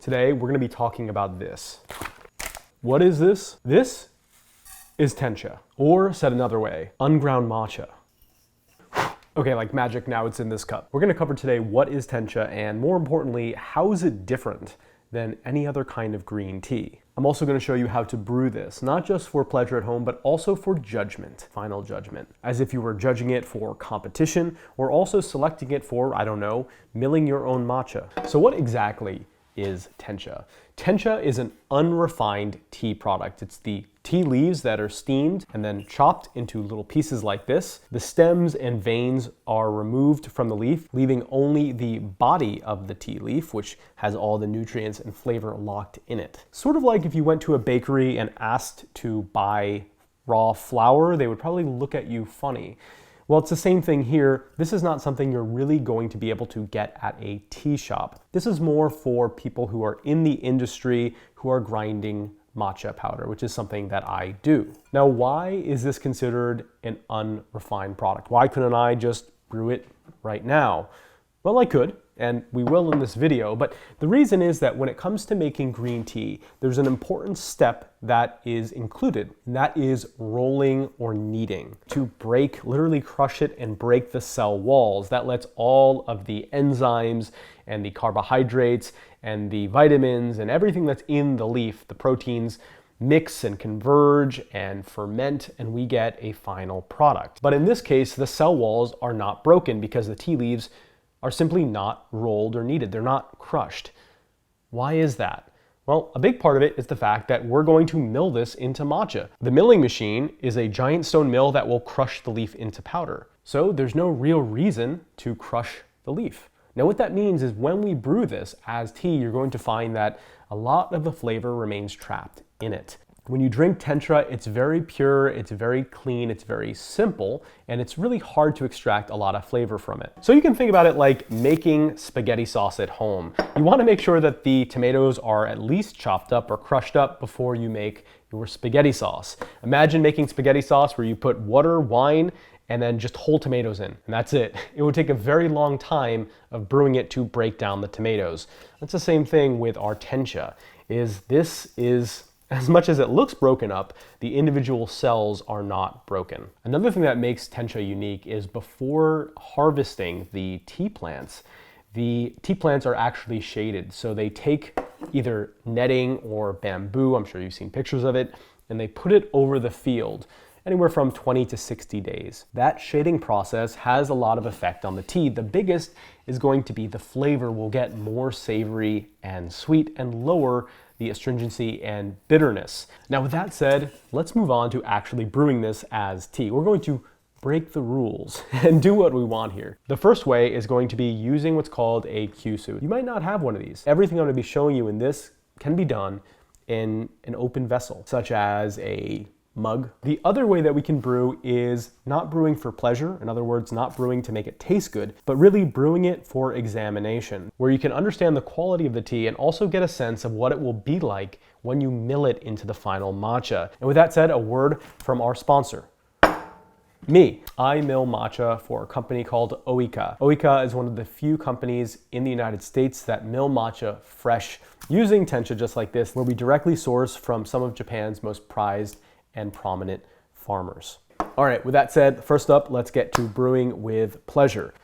Today, we're gonna be talking about this. What is this? This is Tencha, or said another way, unground matcha. Okay, like magic, now it's in this cup. We're gonna cover today what is Tencha, and more importantly, how is it different than any other kind of green tea. I'm also gonna show you how to brew this, not just for pleasure at home, but also for judgment, final judgment. As if you were judging it for competition, or also selecting it for, I don't know, milling your own matcha. So what exactly is Tencha? Tencha is an unrefined tea product. It's the tea leaves that are steamed and then chopped into little pieces like this. The stems and veins are removed from the leaf, leaving only the body of the tea leaf, which has all the nutrients and flavor locked in it. Sort of like if you went to a bakery and asked to buy raw flour, they would probably look at you funny. Well, it's the same thing here. This is not something you're really going to be able to get at a tea shop. This is more for people who are in the industry, who are grinding matcha powder, which is something that I do. Now, why is this considered an unrefined product? Why couldn't I just brew it right now? Well, I could, and we will in this video, but the reason is that when it comes to making green tea, there's an important step that is included, and that is rolling or kneading. To break, literally crush it and break the cell walls. That lets all of the enzymes and the carbohydrates and the vitamins and everything that's in the leaf, the proteins, mix and converge and ferment, and we get a final product. But in this case, the cell walls are not broken because the tea leaves are simply not rolled or kneaded. They're not crushed. Why is that? Well, a big part of it is the fact that we're going to mill this into matcha. The milling machine is a giant stone mill that will crush the leaf into powder. So there's no real reason to crush the leaf. Now what that means is when we brew this as tea, you're going to find that a lot of the flavor remains trapped in it. When you drink Tencha, it's very pure, it's very clean, it's very simple, and it's really hard to extract a lot of flavor from it. So you can think about it like making spaghetti sauce at home. You want to make sure that the tomatoes are at least chopped up or crushed up before you make your spaghetti sauce. Imagine making spaghetti sauce where you put water, wine, and then just whole tomatoes in, and that's it. It would take a very long time of brewing it to break down the tomatoes. That's the same thing with our Tencha, this is as much as it looks broken up, the individual cells are not broken. Another thing that makes Tencha unique is before harvesting the tea plants are actually shaded. So they take either netting or bamboo, I'm sure you've seen pictures of it, and they put it over the field, anywhere from 20 to 60 days. That shading process has a lot of effect on the tea. The biggest is going to be the flavor will get more savory and sweet and lower the astringency and bitterness. Now with that said, let's move on to actually brewing this as tea. We're going to break the rules and do what we want here. The first way is going to be using what's called a kyusu. You might not have one of these. Everything I'm going to be showing you in this can be done in an open vessel, such as a mug. The other way that we can brew is not brewing for pleasure, in other words, not brewing to make it taste good, but really brewing it for examination, where you can understand the quality of the tea and also get a sense of what it will be like when you mill it into the final matcha. And with that said, a word from our sponsor. Me. I mill matcha for a company called Ooika. Ooika is one of the few companies in the United States that mill matcha fresh using Tencha just like this, where we directly source from some of Japan's most prized and prominent farmers. All right, with that said, first up, let's get to brewing with pleasure.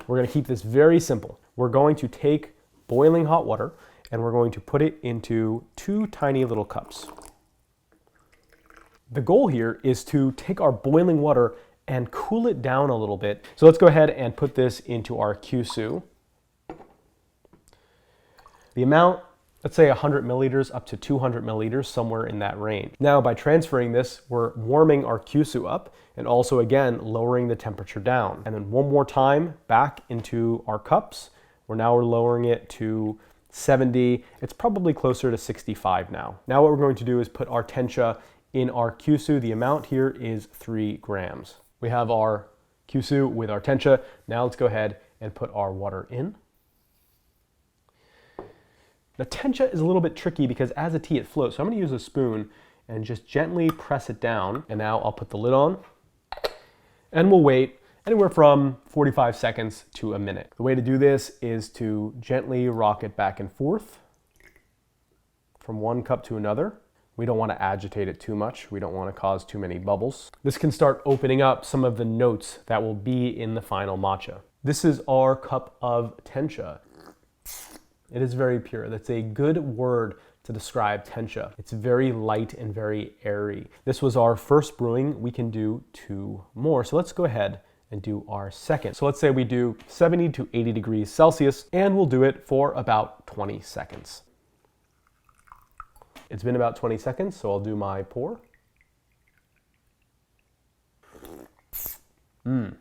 We're gonna keep this very simple. We're going to take boiling hot water and we're going to put it into 2 tiny little cups. The goal here is to take our boiling water and cool it down a little bit. So let's go ahead and put this into our kyusu. The amount, let's say 100 milliliters up to 200 milliliters, somewhere in that range. Now, by transferring this, we're warming our kyusu up and also, again, lowering the temperature down. And then one more time back into our cups. We're lowering it to 70. It's probably closer to 65 now. Now what we're going to do is put our Tencha in our kyusu. The amount here is 3 grams. We have our kyusu with our Tencha. Now let's go ahead and put our water in. Now Tencha is a little bit tricky because as a tea it floats. So I'm going to use a spoon and just gently press it down. And now I'll put the lid on and we'll wait anywhere from 45 seconds to a minute. The way to do this is to gently rock it back and forth. from one cup to another. We don't want to agitate it too much. We don't want to cause too many bubbles. This can start opening up some of the notes that will be in the final matcha. This is our cup of Tencah. It is very pure. That's a good word to describe Tencah. It's very light and very airy. This was our first brewing. We can do 2 more. So let's go ahead and do our second. So let's say we do 70 to 80 degrees Celsius, and we'll do it for about 20 seconds. It's been about 20 seconds, so I'll do my pour.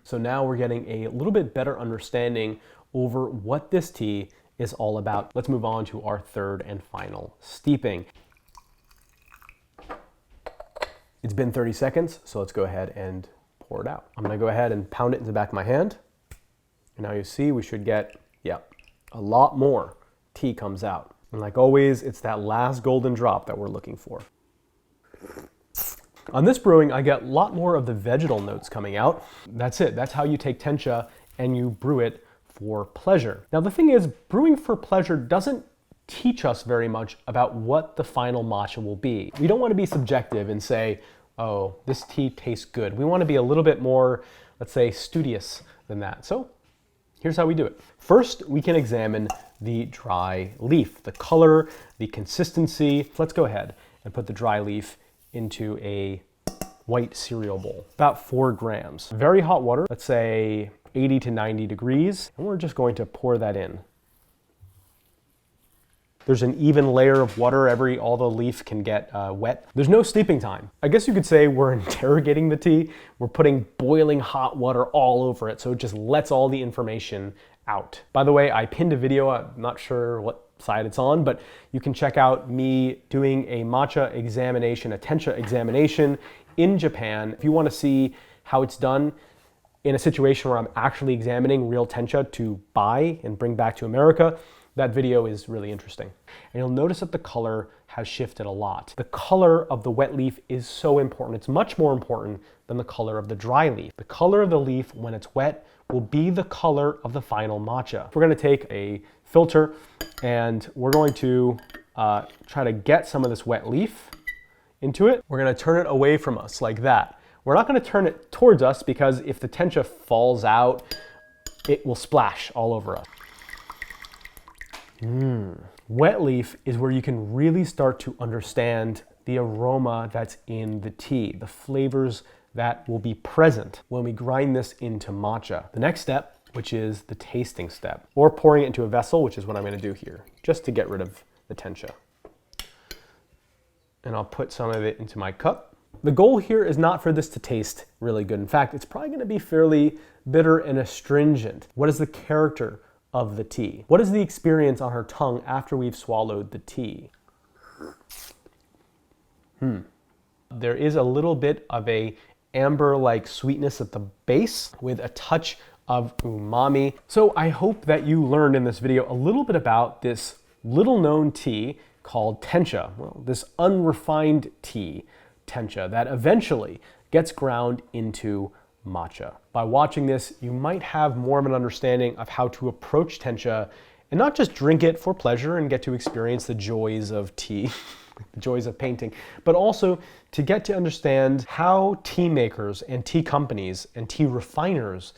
So now we're getting a little bit better understanding over what this tea is all about. Let's move on to our third and final steeping. It's been 30 seconds, so let's go ahead and pour it out. I'm gonna go ahead and pound it in the back of my hand. And now you see we should get, a lot more tea comes out. And like always, it's that last golden drop that we're looking for. On this brewing, I get a lot more of the vegetal notes coming out. That's it. That's how you take Tencah and you brew it for pleasure. Now the thing is, brewing for pleasure doesn't teach us very much about what the final matcha will be. We don't want to be subjective and say, oh, this tea tastes good. We want to be a little bit more, let's say, studious than that. So here's how we do it. First, we can examine the dry leaf, the color, the consistency. Let's go ahead and put the dry leaf into a white cereal bowl, about 4 grams. Very hot water, let's say 80 to 90 degrees, and we're just going to pour that in. There's an even layer of water, all the leaf can get wet. There's no steeping time. I guess you could say we're interrogating the tea. We're putting boiling hot water all over it, so it just lets all the information out. By the way, I pinned a video, I'm not sure what side it's on, but you can check out me doing a matcha examination, a Tencah examination in Japan. If you want to see how it's done in a situation where I'm actually examining real Tencah to buy and bring back to America, that video is really interesting. And you'll notice that the color has shifted a lot. The color of the wet leaf is so important. It's much more important than the color of the dry leaf. The color of the leaf when it's wet will be the color of the final matcha. We're gonna take a filter and we're going to try to get some of this wet leaf into it. We're gonna turn it away from us like that. We're not gonna turn it towards us because if the Tencah falls out, it will splash all over us. Wet leaf is where you can really start to understand the aroma that's in the tea, the flavors that will be present when we grind this into matcha. The next step, which is the tasting step, or pouring it into a vessel, which is what I'm gonna do here, just to get rid of the Tencah. And I'll put some of it into my cup. The goal here is not for this to taste really good. In fact, it's probably gonna be fairly bitter and astringent. What is the character of the tea? What is the experience on her tongue after we've swallowed the tea? There is a little bit of a amber-like sweetness at the base with a touch of umami. So I hope that you learned in this video a little bit about this little-known tea called Tencah, well, this unrefined tea, Tencah, that eventually gets ground into matcha. By watching this, you might have more of an understanding of how to approach Tencah and not just drink it for pleasure and get to experience the joys of tea, the joys of painting, but also to get to understand how tea makers and tea companies and tea refiners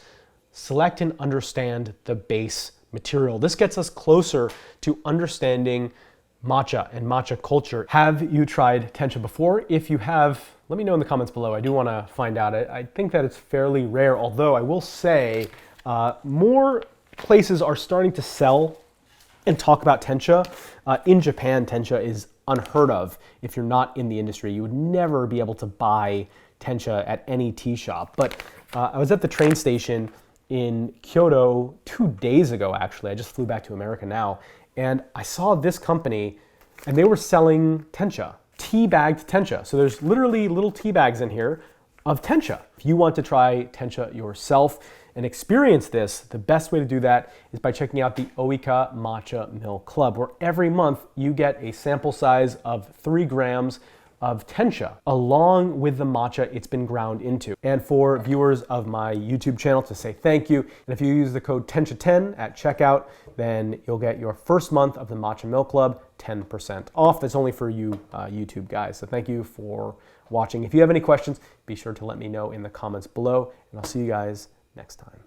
select and understand the base material. This gets us closer to understanding matcha and matcha culture. Have you tried Tencah before? If you have, let me know in the comments below. I do want to find out. I think that it's fairly rare, although I will say more places are starting to sell and talk about Tencah. In Japan, Tencah is unheard of if you're not in the industry. You would never be able to buy Tencah at any tea shop. But I was at the train station in Kyoto 2 days ago, actually. I just flew back to America now. And I saw this company, and they were selling Tencah, tea-bagged Tencah. So there's literally little tea bags in here of Tencah. If you want to try Tencah yourself and experience this, the best way to do that is by checking out the Ooika Matcha Mill Club, where every month you get a sample size of 3 grams of Tencha along with the matcha it's been ground into. And for viewers of my YouTube channel, to say thank you. And if you use the code Tencha10 at checkout, then you'll get your first month of the Matcha Milk Club 10% off. That's only for you YouTube guys. So thank you for watching. If you have any questions, be sure to let me know in the comments below, and I'll see you guys next time.